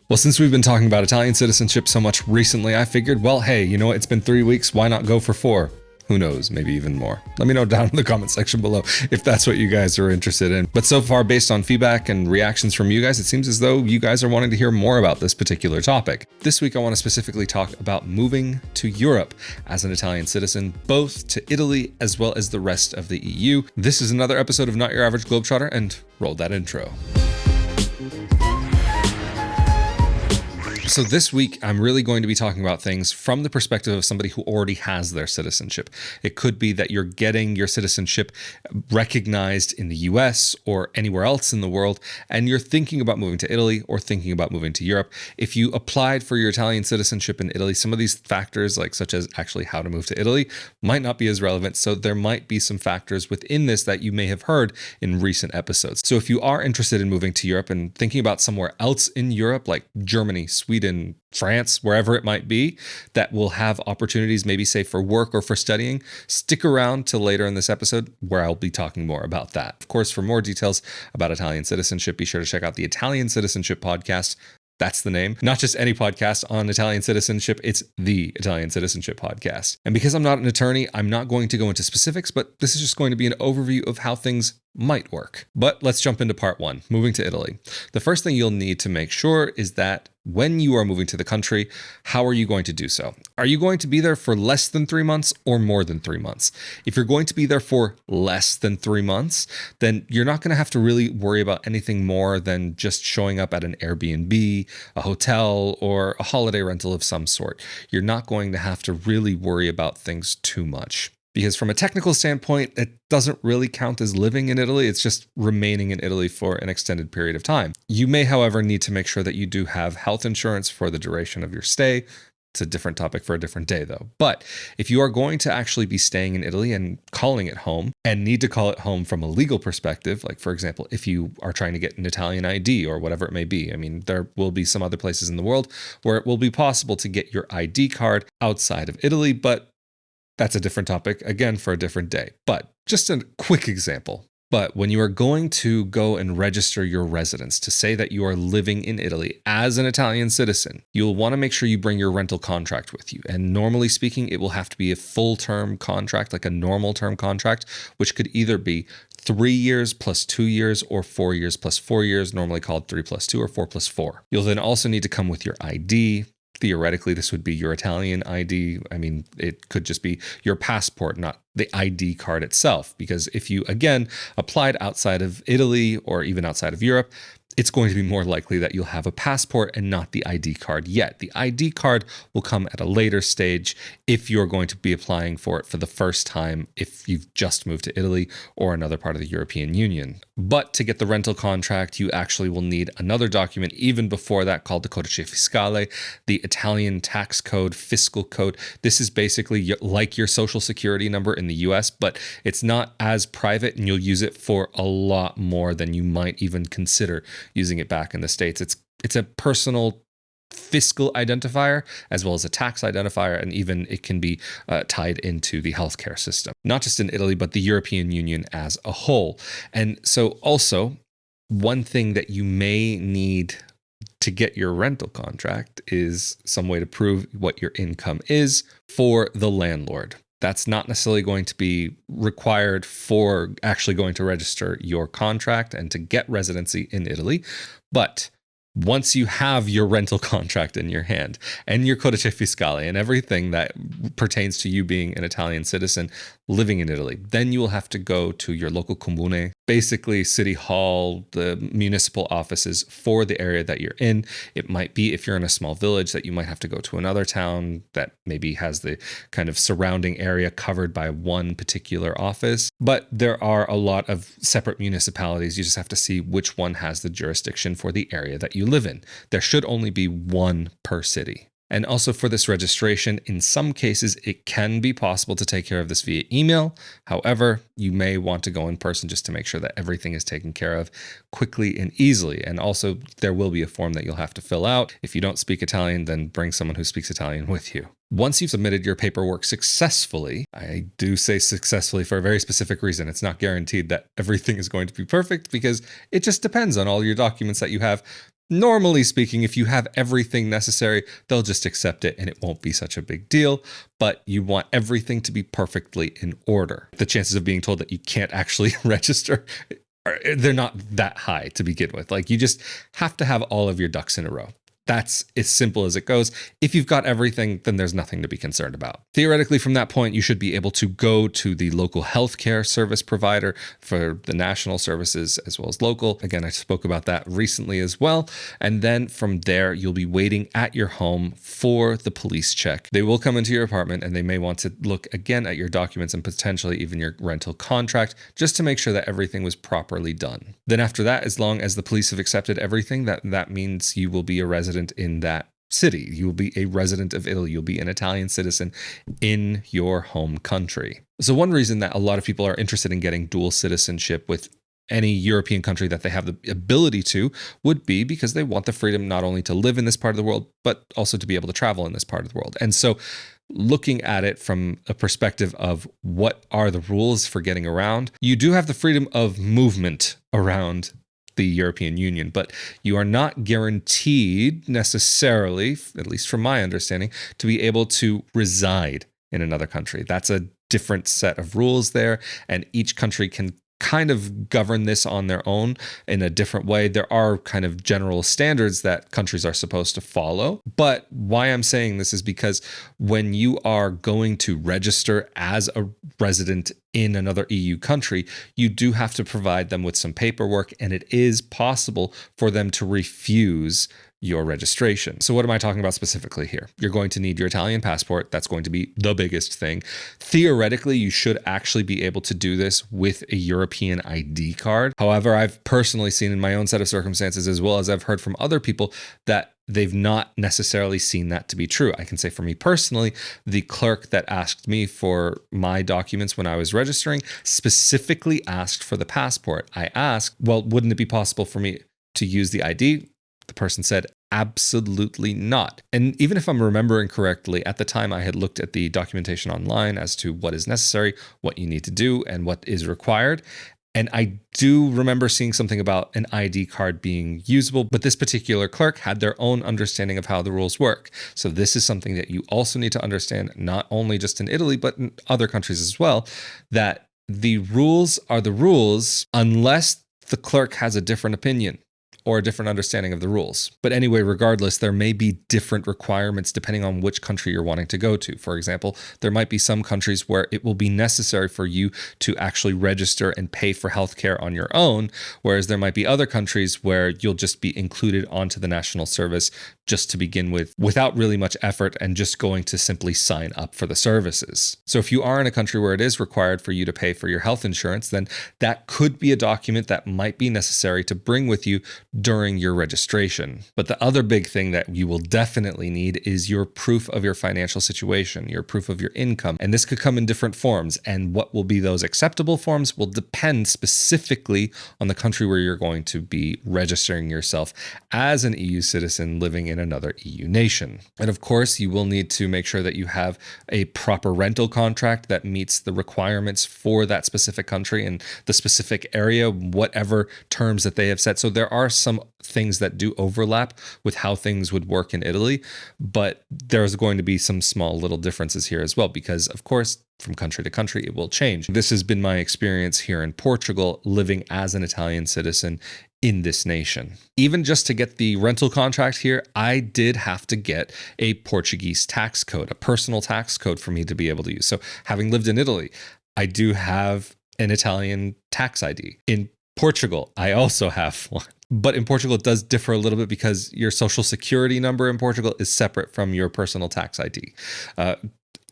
Well, since we've been talking about Italian citizenship so much recently, I figured, well, hey, you know what? It's been 3 weeks. Why not go for 4? Who knows? Maybe even more. Let me know down in the comment section below if that's what you guys are interested in. But so far, based on feedback and reactions from you guys, it seems as though you guys are wanting to hear more about this particular topic. This week, I want to specifically talk about moving to Europe as an Italian citizen, both to Italy as well as the rest of the EU. This is another episode of Not Your Average Globetrotter, and roll that intro. So this week, I'm really going to be talking about things from the perspective of somebody who already has their citizenship. It could be that you're getting your citizenship recognized in the US or anywhere else in the world, and you're thinking about moving to Italy or thinking about moving to Europe. If you applied for your Italian citizenship in Italy, some of these factors, such as actually how to move to Italy, might not be as relevant. So there might be some factors within this that you may have heard in recent episodes. So if you are interested in moving to Europe and thinking about somewhere else in Europe, like Germany, Sweden, France, wherever it might be, that will have opportunities, maybe say for work or for studying, stick around till later in this episode where I'll be talking more about that. Of course, for more details about Italian citizenship, be sure to check out the Italian Citizenship Podcast. That's the name. Not just any podcast on Italian citizenship, it's the Italian Citizenship Podcast. And because I'm not an attorney, I'm not going to go into specifics, but this is just going to be an overview of how things might work. But let's jump into part 1, moving to Italy. The first thing you'll need to make sure is that when you are moving to the country, how are you going to do so? Are you going to be there for less than 3 months or more than 3 months? If you're going to be there for less than 3 months, then you're not going to have to really worry about anything more than just showing up at an Airbnb, a hotel, or a holiday rental of some sort. You're not going to have to really worry about things too much. Because from a technical standpoint, it doesn't really count as living in Italy. It's just remaining in Italy for an extended period of time. You may, however, need to make sure that you do have health insurance for the duration of your stay. It's a different topic for a different day, though. But if you are going to actually be staying in Italy and calling it home, and need to call it home from a legal perspective, like, for example, if you are trying to get an Italian ID or whatever it may be, I mean, there will be some other places in the world where it will be possible to get your ID card outside of Italy, but that's a different topic, again, for a different day. But just a quick example. But when you are going to go and register your residence to say that you are living in Italy as an Italian citizen, you'll want to make sure you bring your rental contract with you. And normally speaking, it will have to be a full-term contract, like a normal term contract, which could either be 3 years plus 2 years or 4 years plus 4 years, normally called 3 plus 2 or 4 plus 4. You'll then also need to come with your ID. Theoretically, this would be your Italian ID. I mean, it could just be your passport, not the ID card itself. Because if you, again, applied outside of Italy or even outside of Europe, it's going to be more likely that you'll have a passport and not the ID card yet. The ID card will come at a later stage if you're going to be applying for it for the first time, if you've just moved to Italy or another part of the European Union. But to get the rental contract, you actually will need another document even before that called the Codice Fiscale, the Italian tax code, fiscal code. This is basically like your social security number in the US, but it's not as private, and you'll use it for a lot more than you might even consider using it back in the States. It's a personal fiscal identifier as well as a tax identifier, and even it can be tied into the healthcare system, not just in Italy, but the European Union as a whole. And so also, one thing that you may need to get your rental contract is some way to prove what your income is for the landlord. That's not necessarily going to be required for actually going to register your contract and to get residency in Italy. But once you have your rental contract in your hand and your Codice Fiscale and everything that pertains to you being an Italian citizen living in Italy, then you will have to go to your local comune, basically city hall, the municipal offices for the area that you're in. It might be, if you're in a small village, that you might have to go to another town that maybe has the kind of surrounding area covered by one particular office. But there are a lot of separate municipalities. You just have to see which one has the jurisdiction for the area that you live in. There should only be one per city. And also for this registration, in some cases, it can be possible to take care of this via email. However, you may want to go in person just to make sure that everything is taken care of quickly and easily. And also, there will be a form that you'll have to fill out. If you don't speak Italian, then bring someone who speaks Italian with you. Once you've submitted your paperwork successfully, I do say successfully for a very specific reason. It's not guaranteed that everything is going to be perfect because it just depends on all your documents that you have Normally speaking, if you have everything necessary, they'll just accept it and it won't be such a big deal. But you want everything to be perfectly in order. The chances of being told that you can't actually register, they're not that high to begin with. Like, you just have to have all of your ducks in a row. That's as simple as it goes. If you've got everything, then there's nothing to be concerned about. Theoretically, from that point, you should be able to go to the local healthcare service provider for the national services as well as local. Again, I spoke about that recently as well. And then from there, you'll be waiting at your home for the police check. They will come into your apartment and they may want to look again at your documents and potentially even your rental contract just to make sure that everything was properly done. Then after that, as long as the police have accepted everything, that means you will be a resident in that city. You will be a resident of Italy. You'll be an Italian citizen in your home country. So one reason that a lot of people are interested in getting dual citizenship with any European country that they have the ability to would be because they want the freedom not only to live in this part of the world, but also to be able to travel in this part of the world. And so looking at it from a perspective of what are the rules for getting around, you do have the freedom of movement around the European Union, but you are not guaranteed necessarily, at least from my understanding, to be able to reside in another country. That's a different set of rules there, and each country can kind of govern this on their own in a different way. There are kind of general standards that countries are supposed to follow. But why I'm saying this is because when you are going to register as a resident in another EU country, you do have to provide them with some paperwork, and it is possible for them to refuse your registration. So what am I talking about specifically here? You're going to need your Italian passport. That's going to be the biggest thing. Theoretically, you should actually be able to do this with a European ID card. However, I've personally seen in my own set of circumstances, as well as I've heard from other people, that they've not necessarily seen that to be true. I can say for me personally, the clerk that asked me for my documents when I was registering specifically asked for the passport. I asked, well, wouldn't it be possible for me to use the ID? The person said, absolutely not. And even if I'm remembering correctly, at the time I had looked at the documentation online as to what is necessary, what you need to do, and what is required. And I do remember seeing something about an ID card being usable, but this particular clerk had their own understanding of how the rules work. So this is something that you also need to understand, not only just in Italy, but in other countries as well, that the rules are the rules unless the clerk has a different opinion or a different understanding of the rules. But anyway, regardless, there may be different requirements depending on which country you're wanting to go to. For example, there might be some countries where it will be necessary for you to actually register and pay for healthcare on your own, whereas there might be other countries where you'll just be included onto the national service just to begin with, without really much effort and just going to simply sign up for the services. So if you are in a country where it is required for you to pay for your health insurance, then that could be a document that might be necessary to bring with you during your registration. But the other big thing that you will definitely need is your proof of your financial situation, your proof of your income. And this could come in different forms. And what will be those acceptable forms will depend specifically on the country where you're going to be registering yourself as an EU citizen living in another EU nation. And of course, you will need to make sure that you have a proper rental contract that meets the requirements for that specific country and the specific area, whatever terms that they have set. So there are some things that do overlap with how things would work in Italy, but there's going to be some small little differences here as well, because of course, from country to country, it will change. This has been my experience here in Portugal, living as an Italian citizen in this nation. Even just to get the rental contract here, I did have to get a Portuguese tax code, a personal tax code for me to be able to use. So having lived in Italy, I do have an Italian tax ID. In Portugal, I also have one. But in Portugal, it does differ a little bit because your social security number in Portugal is separate from your personal tax ID.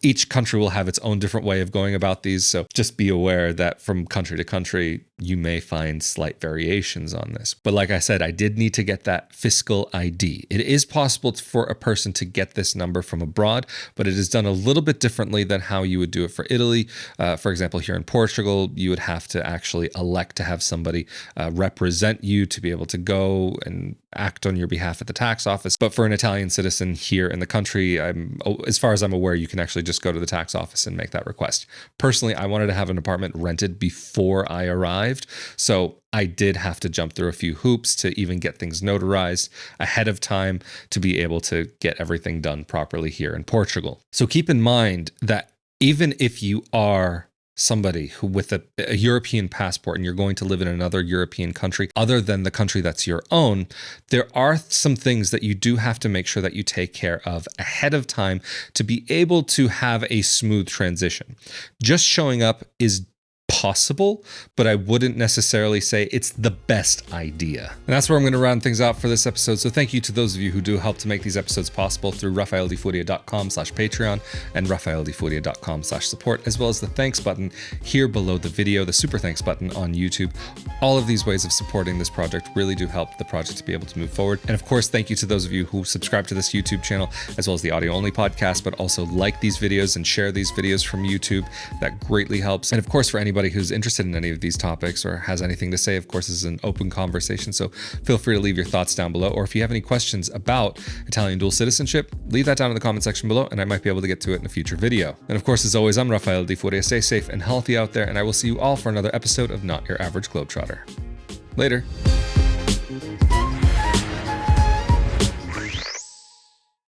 Each country will have its own different way of going about these. So just be aware that from country to country, you may find slight variations on this. But like I said, I did need to get that fiscal ID. It is possible for a person to get this number from abroad, but it is done a little bit differently than how you would do it for Italy. For example, here in Portugal, you would have to actually elect to have somebody represent you to be able to go and act on your behalf at the tax office. But for an Italian citizen here in the country, as far as I'm aware, you can actually just go to the tax office and make that request. Personally, I wanted to have an apartment rented before I arrived, arrived. So I did have to jump through a few hoops to even get things notarized ahead of time to be able to get everything done properly here in Portugal. So keep in mind that even if you are somebody who with a European passport and you're going to live in another European country other than the country that's your own, there are some things that you do have to make sure that you take care of ahead of time to be able to have a smooth transition. Just showing up is possible, but I wouldn't necessarily say it's the best idea. And that's where I'm going to round things out for this episode. So thank you to those of you who do help to make these episodes possible through rafaeldifuria.com/Patreon and rafaeldifuria.com/support, as well as the thanks button here below the video, the super thanks button on YouTube. All of these ways of supporting this project really do help the project to be able to move forward. And of course, thank you to those of you who subscribe to this YouTube channel, as well as the audio only podcast, but also like these videos and share these videos from YouTube. That greatly helps. And of course, for anybody who's interested in any of these topics or has anything to say, of course, this is an open conversation. So feel free to leave your thoughts down below. Or if you have any questions about Italian dual citizenship, leave that down in the comment section below and I might be able to get to it in a future video. And of course, as always, I'm Rafael Di Furia. Stay safe and healthy out there. And I will see you all for another episode of Not Your Average Globetrotter. Later.